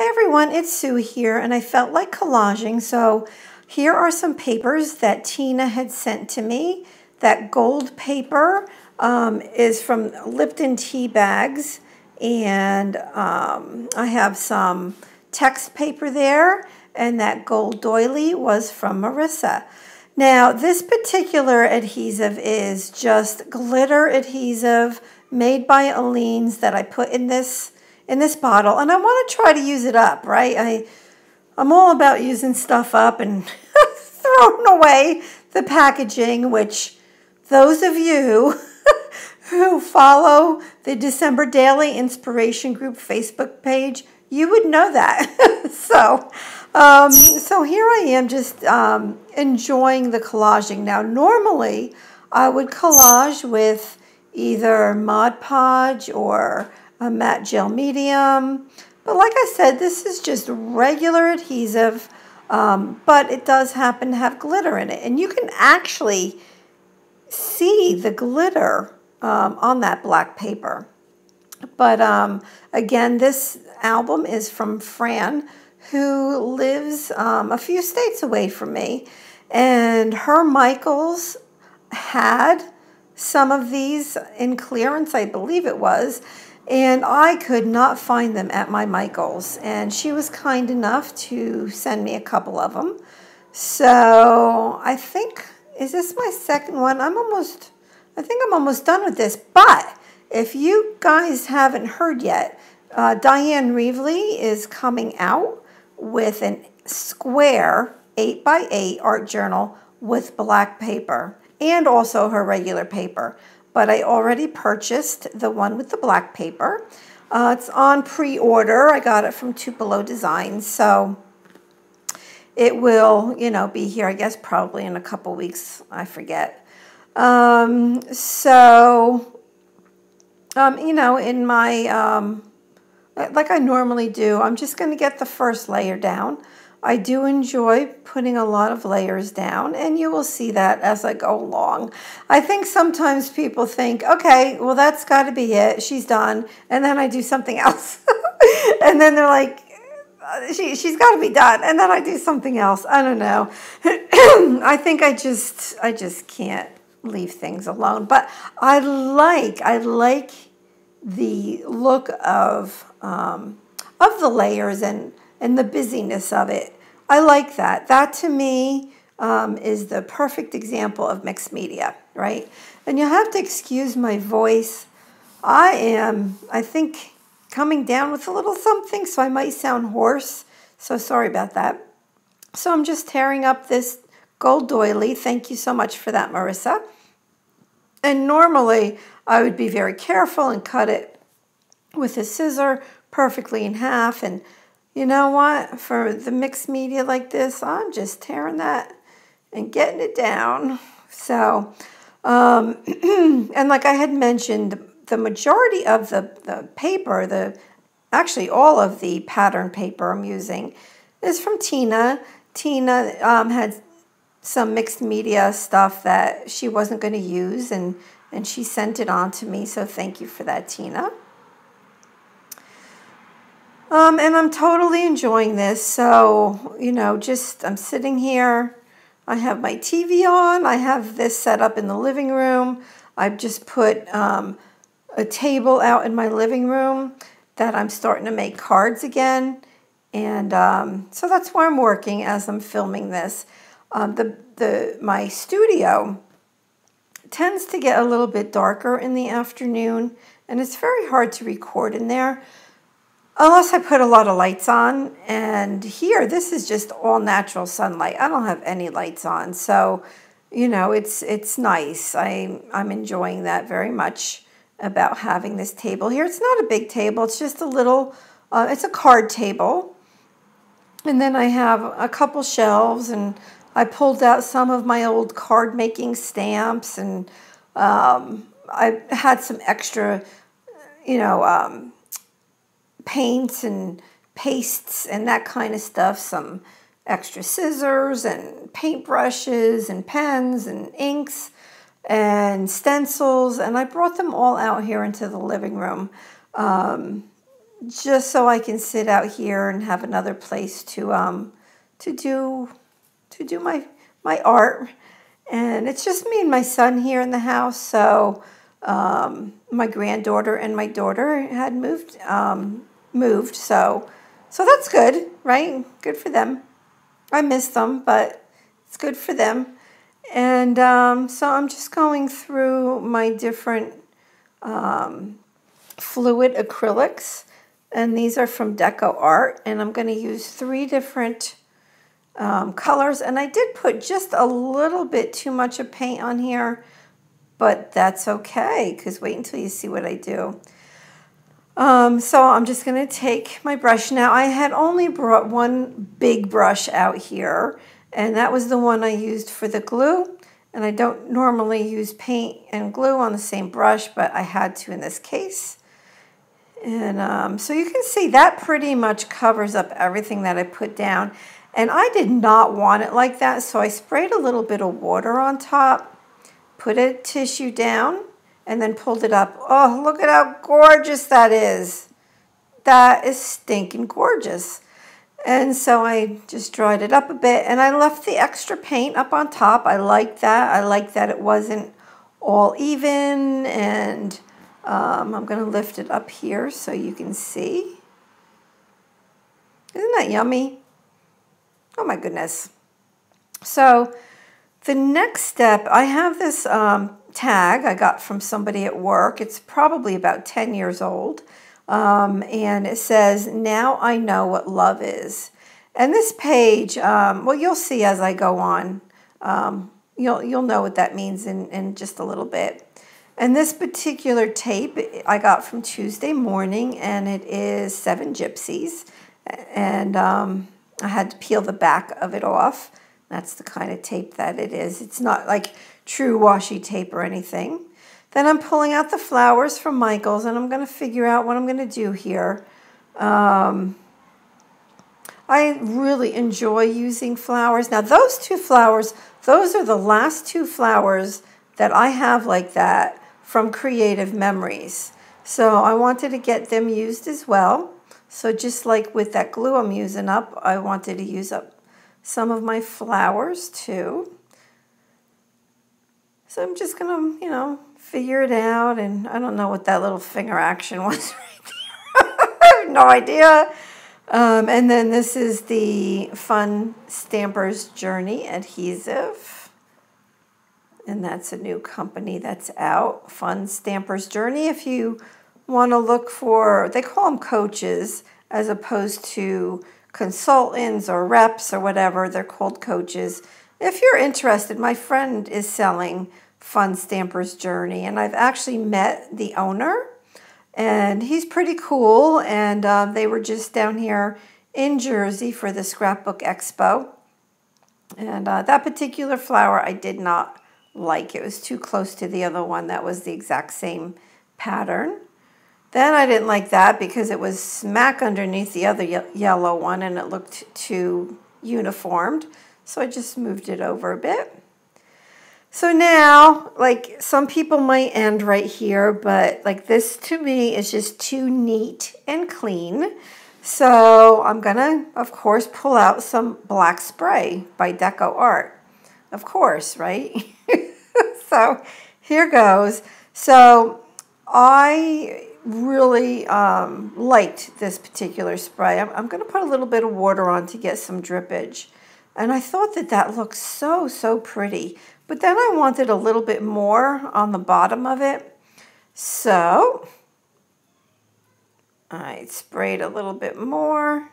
Hey everyone, it's Sue here, and I felt like collaging, so here are some papers that Tina had sent to me. That gold paper is from Lipton Tea Bags, and I have some text paper there, and that gold doily was from Marissa. Now, this particular adhesive is just glitter adhesive made by Aleene's that I put in this bottle, and I want to try to use it up, right? I'm all about using stuff up and throwing away the packaging, which those of you who follow the December Daily Inspiration Group Facebook page, you would know that. So here I am just enjoying the collaging. Now, normally I would collage with either Mod Podge or a matte gel medium, but like I said, this is just regular adhesive, but it does happen to have glitter in it, and you can actually see the glitter on that black paper. But again, this album is from Fran, who lives a few states away from me, and her Michaels had some of these in clearance, I believe it was, and I could not find them at my Michaels, and she was kind enough to send me a couple of them. So I think, is this my second one? I think I'm almost done with this. But if you guys haven't heard yet, Diane Reevely is coming out with a square 8x8 art journal with black paper and also her regular paper. But I already purchased the one with the black paper. It's on pre-order. I got it from Tupelo Designs, so it will, be here, I guess, probably in a couple weeks. I forget. In my, like I normally do, I'm just going to get the first layer down. I do enjoy putting a lot of layers down, and you will see that as I go along. I think sometimes people think, okay, well, that's got to be it. She's done. And then I do something else. And then they're like, she's got to be done. And then I do something else. I don't know. I think I just can't leave things alone. But I like the look of the layers and the busyness of it. I like that. That to me is the perfect example of mixed media, right? And you'll have to excuse my voice. I think, coming down with a little something, so I might sound hoarse. So sorry about that. So I'm just tearing up this gold doily. Thank you so much for that, Marissa. And normally I would be very careful and cut it with a scissor perfectly in half, and you know what? For the mixed media like this, I'm just tearing that and getting it down. So, and like I had mentioned, the majority of the paper, actually all of the pattern paper I'm using is from Tina. Tina had some mixed media stuff that she wasn't going to use, and she sent it on to me, so thank you for that, Tina. And I'm totally enjoying this. So, I'm sitting here. I have my TV on. I have this set up in the living room. I've just put a table out in my living room that I'm starting to make cards again. And so that's where I'm working as I'm filming this. My studio tends to get a little bit darker in the afternoon, and it's very hard to record in there unless I put a lot of lights on. And here, this is just all natural sunlight. I don't have any lights on. So, it's nice. I'm enjoying that very much about having this table here. It's not a big table. It's just a little, it's a card table. And then I have a couple shelves, and I pulled out some of my old card making stamps, and I had some extra, paints and pastes and that kind of stuff, some extra scissors and paint brushes and pens and inks and stencils, and I brought them all out here into the living room. just so I can sit out here and have another place to do my art. And it's just me and my son here in the house. So my granddaughter and my daughter had moved. So that's good, right? Good for them. I miss them, but it's good for them. And so I'm just going through my different fluid acrylics. And these are from Deco Art. And I'm going to use 3 different colors. And I did put just a little bit too much of paint on here. But that's okay, because wait until you see what I do. So I'm just going to take my brush. Now, I had only brought one big brush out here, and that was the one I used for the glue. And I don't normally use paint and glue on the same brush, but I had to in this case. And so you can see that pretty much covers up everything that I put down. And I did not want it like that, so I sprayed a little bit of water on top, put a tissue down, and then pulled it up. Oh, look at how gorgeous that is. That is stinking gorgeous. And so I just dried it up a bit, and I left the extra paint up on top. I like that. I like that it wasn't all even, and I'm going to lift it up here so you can see. Isn't that yummy? Oh my goodness. So the next step, I have this tag I got from somebody at work. It's probably about 10 years old. And it says, "Now I know what love is." And this page, well, you'll see as I go on. You'll know what that means in just a little bit. And this particular tape I got from Tuesday Morning, and it is 7 gypsies. And I had to peel the back of it off. That's the kind of tape that it is. It's not like true washi tape or anything. Then I'm pulling out the flowers from Michael's, and I'm going to figure out what I'm going to do here. I really enjoy using flowers. Now, those 2 flowers, those are the last 2 flowers that I have like that from Creative Memories. So I wanted to get them used as well. So just like with that glue I'm using up, I wanted to use up some of my flowers too. So I'm just going to, figure it out. And I don't know what that little finger action was right there. I have no idea. And then this is the Fun Stampers Journey adhesive. And that's a new company that's out, Fun Stampers Journey. If you want to look for, they call them coaches as opposed to consultants or reps or whatever. They're called coaches. If you're interested, my friend is selling Fun Stampers Journey, and I've actually met the owner, and he's pretty cool. And they were just down here in Jersey for the Scrapbook Expo. And that particular flower I did not like. It was too close to the other one that was the exact same pattern. Then I didn't like that because it was smack underneath the other yellow one, and it looked too uniformed. So I just moved it over a bit. So now, like, some people might end right here, but like this to me is just too neat and clean. So I'm gonna, of course, pull out some black spray by Deco Art. Of course, right? So here goes. So I really liked this particular spray. I'm going to put a little bit of water on to get some drippage. And I thought that looked so pretty. But then I wanted a little bit more on the bottom of it. So I sprayed a little bit more.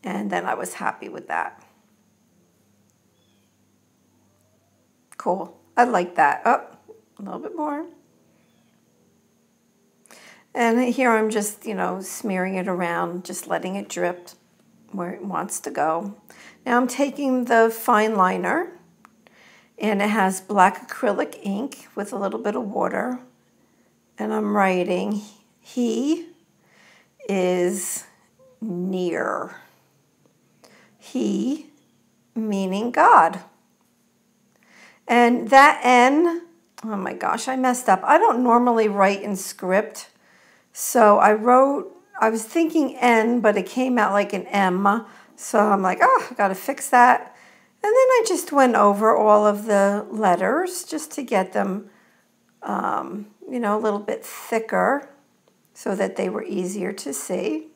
And then I was happy with that. Cool. I like that. Oh, a little bit more. And here I'm just, smearing it around, just letting it drip where it wants to go. Now I'm taking the fine liner, and it has black acrylic ink with a little bit of water. And I'm writing, "He is near." He, meaning God. And that N, oh my gosh, I messed up. I don't normally write in script, So I was thinking N, but it came out like an M. So I'm like, oh, I got to fix that. And then I just went over all of the letters just to get them, you know, a little bit thicker so that they were easier to see.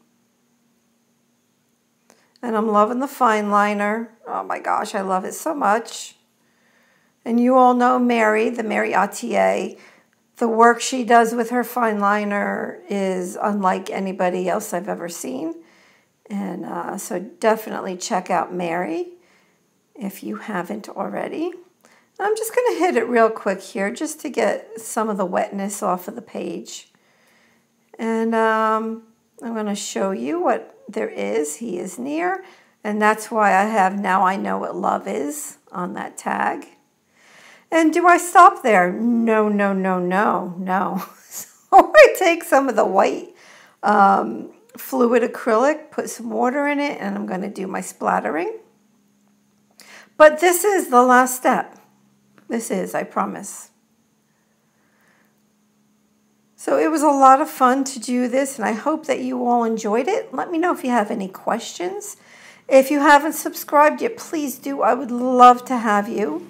And I'm loving the fine liner. Oh my gosh, I love it so much. And you all know Mary, the Mary Attier. The work she does with her fine liner is unlike anybody else I've ever seen. And so definitely check out Mary if you haven't already. I'm just going to hit it real quick here just to get some of the wetness off of the page. And I'm going to show you what there is. He is near. And that's why I have Now I Know What Love Is on that tag. And do I stop there? No, no, no, no, no. So I take some of the white fluid acrylic, put some water in it, and I'm going to do my splattering. But this is the last step. This is, I promise. So it was a lot of fun to do this, and I hope that you all enjoyed it. Let me know if you have any questions. If you haven't subscribed yet, please do. I would love to have you.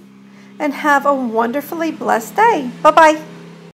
And have a wonderfully blessed day. Bye-bye.